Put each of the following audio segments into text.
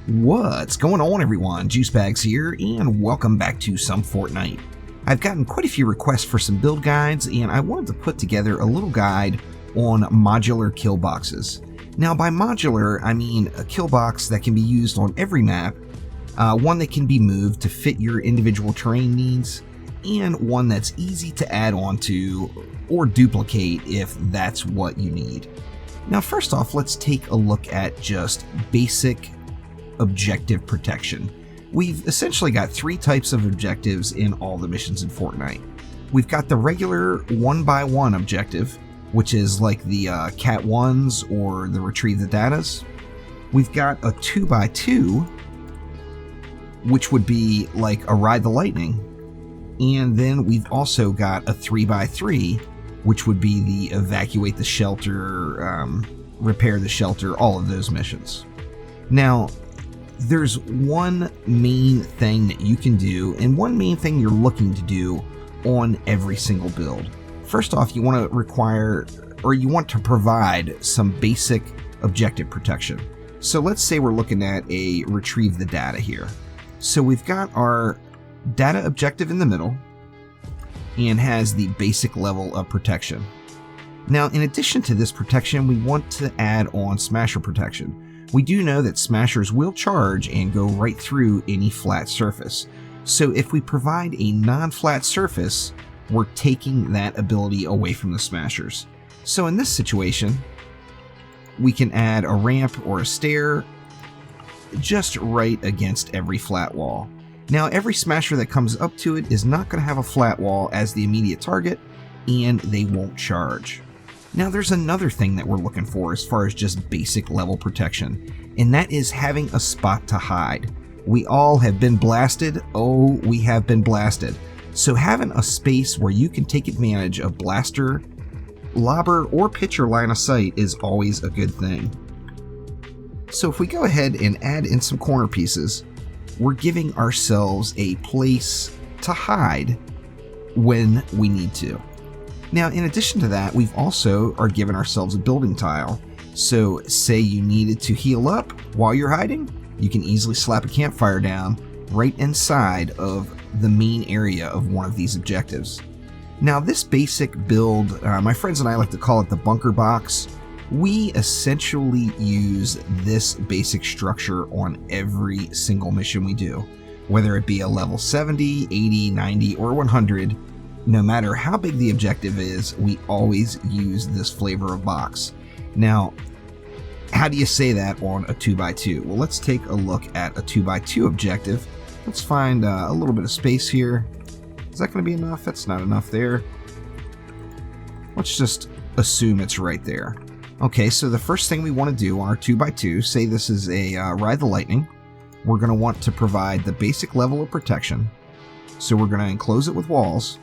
What's going on, everyone? Juicebags here, and welcome back to some Fortnite. I've gotten quite a few requests for some build guides, and I wanted to put together a little guide on modular kill boxes. Now, by modular, I mean a kill box that can be used on every map, one that can be moved to fit your individual terrain needs, and one that's easy to add onto or duplicate if that's what you need. Now, first off, let's take a look at just basic objective protection. We've essentially got three types of objectives in all the missions in Fortnite. We've got the regular 1x1 objective, which is like the Cat 1s or the Retrieve the Datas. We've got a 2x2, which would be like a Ride the Lightning. And then we've also got a 3x3, which would be the Evacuate the Shelter, Repair the Shelter, all of those missions. Now, there's one main thing that you can do, and one main thing you're looking to do on every single build. First off, you want to provide some basic objective protection. So let's say we're looking at a Retrieve the Data here. So we've got our data objective in the middle and has the basic level of protection. Now, in addition to this protection, we want to add on Smasher protection. We do know that smashers will charge and go right through any flat surface. So if we provide a non-flat surface, we're taking that ability away from the smashers. So in this situation, we can add a ramp or a stair just right against every flat wall. Now, every smasher that comes up to it is not going to have a flat wall as the immediate target, and they won't charge. Now, there's another thing that we're looking for as far as just basic level protection, and that is having a spot to hide. We all have been blasted. Oh, we have been blasted. So having a space where you can take advantage of blaster, lobber, or pitcher line of sight is always a good thing. So if we go ahead and add in some corner pieces, we're giving ourselves a place to hide when we need to. Now, in addition to that, we've also are giving ourselves a building tile. So say you needed to heal up while you're hiding, you can easily slap a campfire down right inside of the main area of one of these objectives. Now, this basic build, my friends and I like to call it the bunker box. We essentially use this basic structure on every single mission we do, whether it be a level 70, 80, 90, or 100. No matter how big the objective is, we always use this flavor of box. Now, how do you say that on a 2x2? Well, let's take a look at a 2x2 objective. Let's find a little bit of space here. Is that going to be enough? That's not enough there. Let's just assume it's right there. Okay, so the first thing we want to do on our 2x2, say this is a Ride the Lightning, we're going to want to provide the basic level of protection. So we're going to enclose it with walls.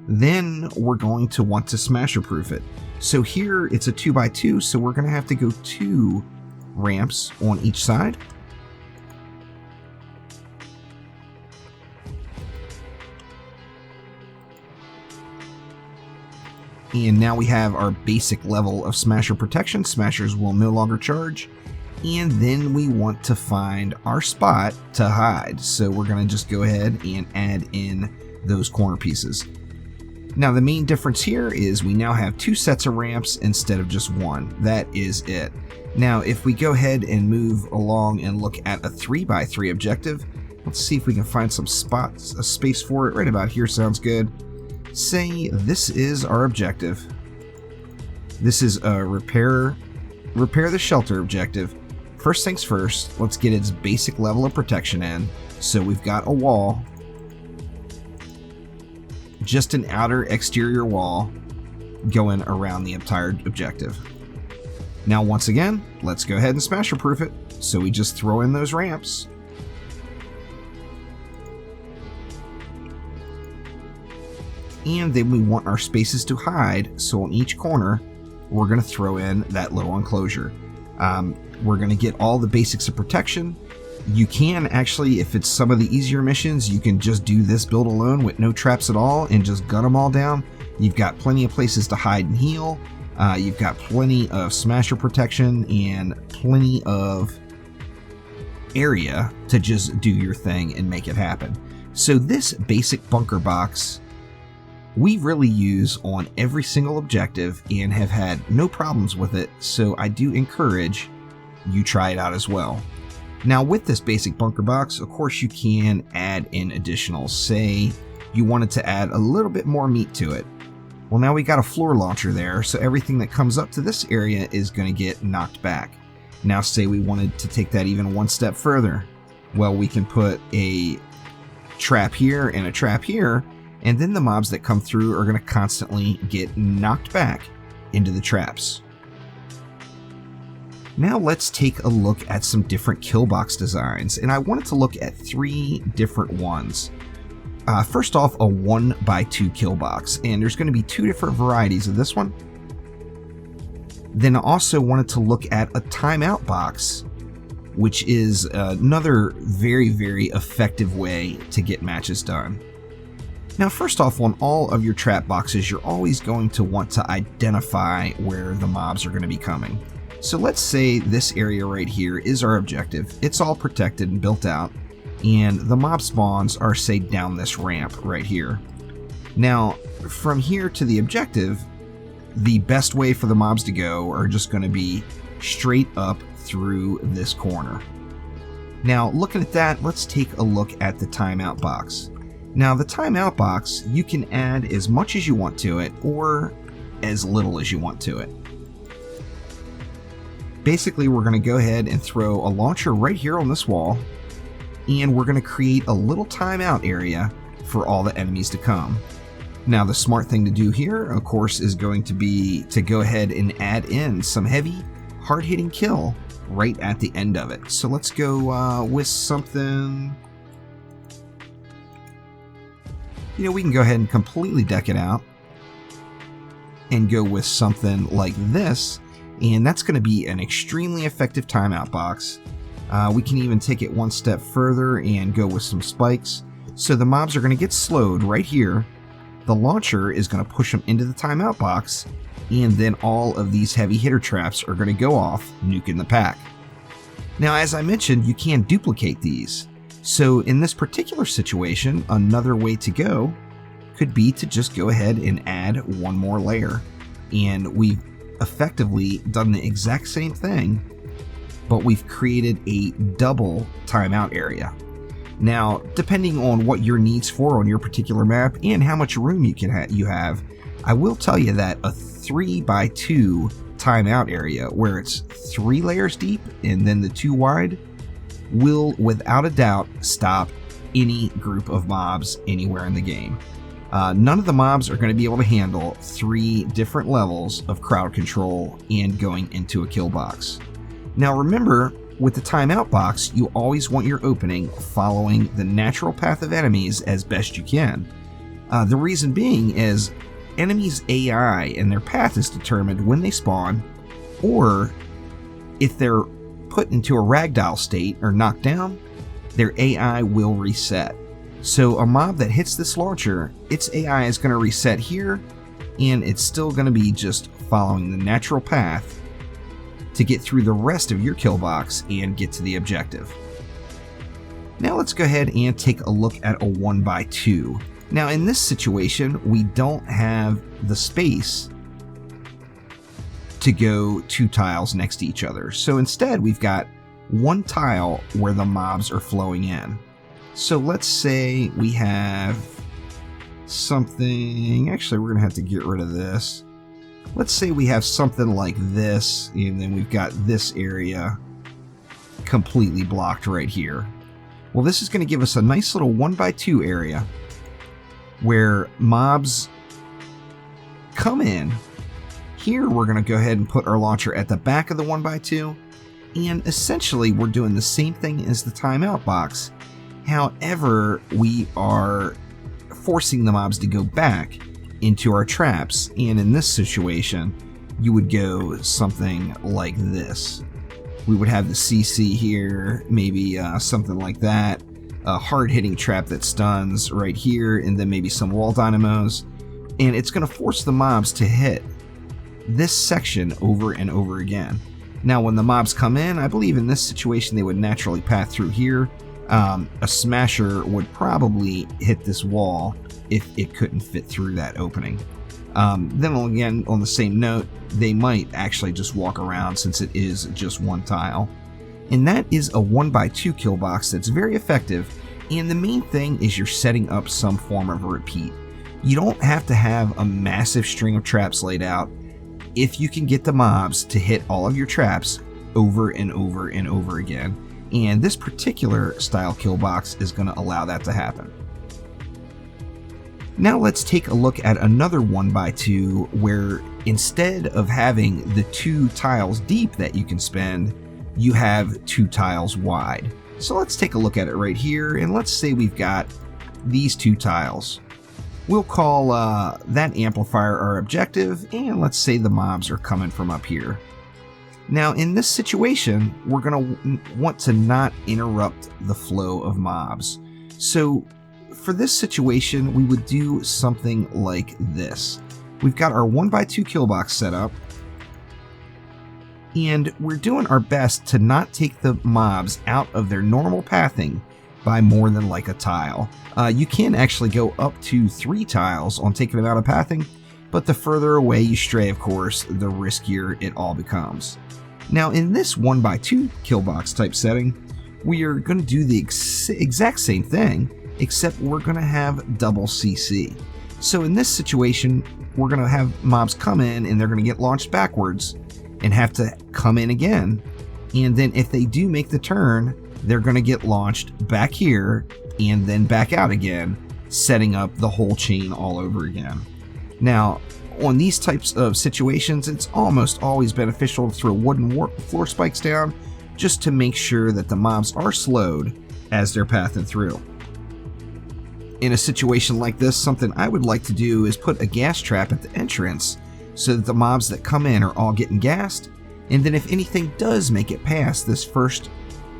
Then we're going to want to smasher proof it. So here it's a 2x2, so we're going to have to go 2 ramps on each side. And now we have our basic level of smasher protection. Smashers will no longer charge. And then we want to find our spot to hide. So we're going to just go ahead and add in those corner pieces. Now, the main difference here is we now have 2 sets of ramps instead of just 1. That is it. Now, if we go ahead and move along and look at a 3x3 objective, let's see if we can find some spots, a space for it. Right about here sounds good. Say this is our objective. This is a repair the shelter objective. First things first, let's get its basic level of protection in. So we've got a wall. Just an outer exterior wall going around the entire objective. Now, once again, let's go ahead and smasher proof it. So we just throw in those ramps. And then we want our spaces to hide. So on each corner, we're going to throw in that little enclosure. We're going to get all the basics of protection. You can actually, if it's some of the easier missions, you can just do this build alone with no traps at all and just gun them all down. You've got plenty of places to hide and heal. You've got plenty of smasher protection and plenty of area to just do your thing and make it happen. So this basic bunker box we really use on every single objective and have had no problems with it, so I do encourage you try it out as well. Now with this basic bunker box, of course you can add in additional, say you wanted to add a little bit more meat to it. Well, now we got a floor launcher there, so everything that comes up to this area is going to get knocked back. Now say we wanted to take that even one step further. Well, we can put a trap here and a trap here, and then the mobs that come through are going to constantly get knocked back into the traps. Now let's take a look at some different kill box designs, and I wanted to look at 3 different ones. First off, a 1x2 kill box, and there's going to be 2 different varieties of this one. Then I also wanted to look at a timeout box, which is another very, very effective way to get matches done. Now first off, on all of your trap boxes, you're always going to want to identify where the mobs are going to be coming. So let's say this area right here is our objective. It's all protected and built out, and the mob spawns are, say, down this ramp right here. Now from here to the objective, the best way for the mobs to go are just going to be straight up through this corner. Now looking at that, let's take a look at the timeout box. Now the timeout box, you can add as much as you want to it or as little as you want to it. Basically, we're going to go ahead and throw a launcher right here on this wall, and we're going to create a little timeout area for all the enemies to come. Now the smart thing to do here, of course, is going to be to go ahead and add in some heavy, hard-hitting kill right at the end of it. So let's go with something... You know, we can go ahead and completely deck it out and go with something like this, and that's going to be an extremely effective timeout box. We can even take it one step further and go with some spikes. So the mobs are going to get slowed right here. The launcher is going to push them into the timeout box, and then all of these heavy hitter traps are going to go off, nuking the pack. Now, as I mentioned, you can duplicate these. So in this particular situation, another way to go could be to just go ahead and add one more layer. And we've effectively done the exact same thing, but we've created a double timeout area. Now, depending on what your needs for on your particular map and how much room you have, I will tell you that a 3x2 timeout area where it's 3 layers deep and then the 2 wide will without a doubt stop any group of mobs anywhere in the game. None of the mobs are going to be able to handle 3 different levels of crowd control and going into a kill box. Now remember, with the timeout box, you always want your opening following the natural path of enemies as best you can. The reason being is enemies' AI and their path is determined when they spawn, or if they're put into a ragdoll state or knocked down, their AI will reset. So a mob that hits this launcher, its AI is going to reset here, and it's still going to be just following the natural path to get through the rest of your kill box and get to the objective. Now let's go ahead and take a look at a 1x2. Now in this situation, we don't have the space to go 2 tiles next to each other. So instead we've got 1 tile where the mobs are flowing in. So let's say we have something, actually we're gonna have to get rid of this. Let's say we have something like this, and then we've got this area completely blocked right here. Well, this is gonna give us a nice little 1x2 area where mobs come in. Here we're going to go ahead and put our launcher at the back of the 1x2, and essentially we're doing the same thing as the timeout box. However, we are forcing the mobs to go back into our traps, and in this situation you would go something like this. We would have the CC here, maybe something like that, a hard-hitting trap that stuns right here, and then maybe some wall dynamos, and it's going to force the mobs to hit this section over and over again. Now when the mobs come in, I believe in this situation they would naturally path through here. A smasher would probably hit this wall if it couldn't fit through that opening. Then again, on the same note, they might actually just walk around since it is just one tile. And that is a 1x2 kill box that's very effective, and the main thing is you're setting up some form of a repeat. You don't have to have a massive string of traps laid out if you can get the mobs to hit all of your traps over and over and over again. And this particular style kill box is going to allow that to happen. Now let's take a look at another 1x2 where instead of having the 2 tiles deep that you can spend, you have 2 tiles wide. So let's take a look at it right here, and let's say we've got these 2 tiles. We'll call that amplifier our objective, and let's say the mobs are coming from up here. Now in this situation, we're going to want to not interrupt the flow of mobs. So for this situation, we would do something like this. We've got our 1x2 kill box set up, and we're doing our best to not take the mobs out of their normal pathing by more than like a tile. You can actually go up to 3 tiles on taking them out of pathing, but the further away you stray, of course, the riskier it all becomes. Now in this 1x2 kill box type setting, we are going to do the exact same thing, except we're going to have double CC. So in this situation, we're going to have mobs come in and they're going to get launched backwards and have to come in again. And then if they do make the turn, they're going to get launched back here and then back out again, setting up the whole chain all over again. Now, on these types of situations, it's almost always beneficial to throw wooden floor spikes down just to make sure that the mobs are slowed as they're pathing through. In a situation like this, something I would like to do is put a gas trap at the entrance so that the mobs that come in are all getting gassed, and then if anything does make it past this first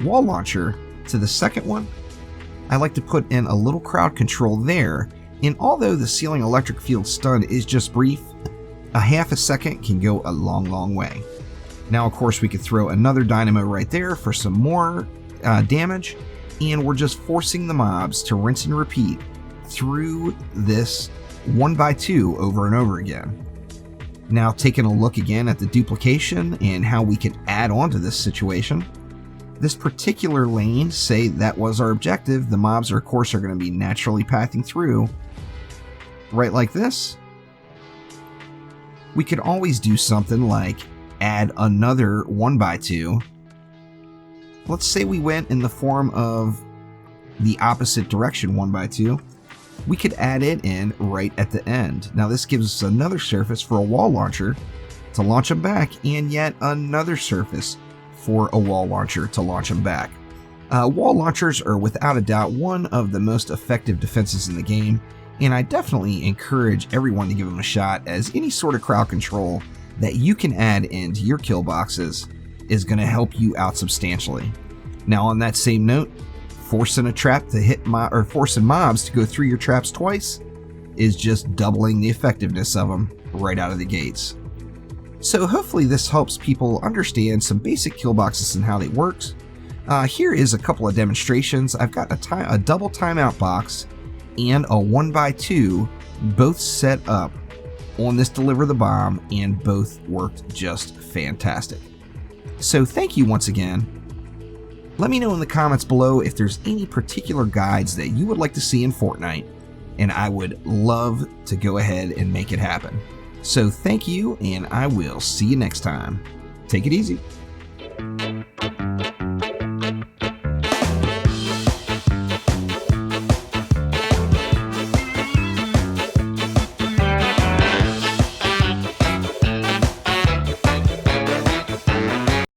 wall launcher to the second one, I like to put in a little crowd control there. And although the ceiling electric field stun is just brief, a half a second can go a long way. Now of course we could throw another dynamo right there for some more damage, and we're just forcing the mobs to rinse and repeat through this 1x2 over and over again. Now taking a look again at the duplication and how we could add on to this situation. This particular lane, say that was our objective, the mobs are, of course, are going to be naturally pathing through right like this. We could always do something like add another 1x2. Let's say we went in the form of the opposite direction 1x2. We could add it in right at the end. Now this gives us another surface for a wall launcher to launch them back, and yet another surface for a wall launcher to launch them back. Wall launchers are without a doubt one of the most effective defenses in the game, and I definitely encourage everyone to give them a shot, as any sort of crowd control that you can add into your kill boxes is going to help you out substantially. Now on that same note, forcing a trap to hit forcing mobs to go through your traps twice is just doubling the effectiveness of them right out of the gates. So hopefully this helps people understand some basic kill boxes and how they work. Here is a couple of demonstrations. I've got a double timeout box and a 1x2 both set up on this Deliver the Bomb, and both worked just fantastic. So thank you once again. Let me know in the comments below if there's any particular guides that you would like to see in Fortnite, and I would love to go ahead and make it happen. So thank you, and I will see you next time. Take it easy.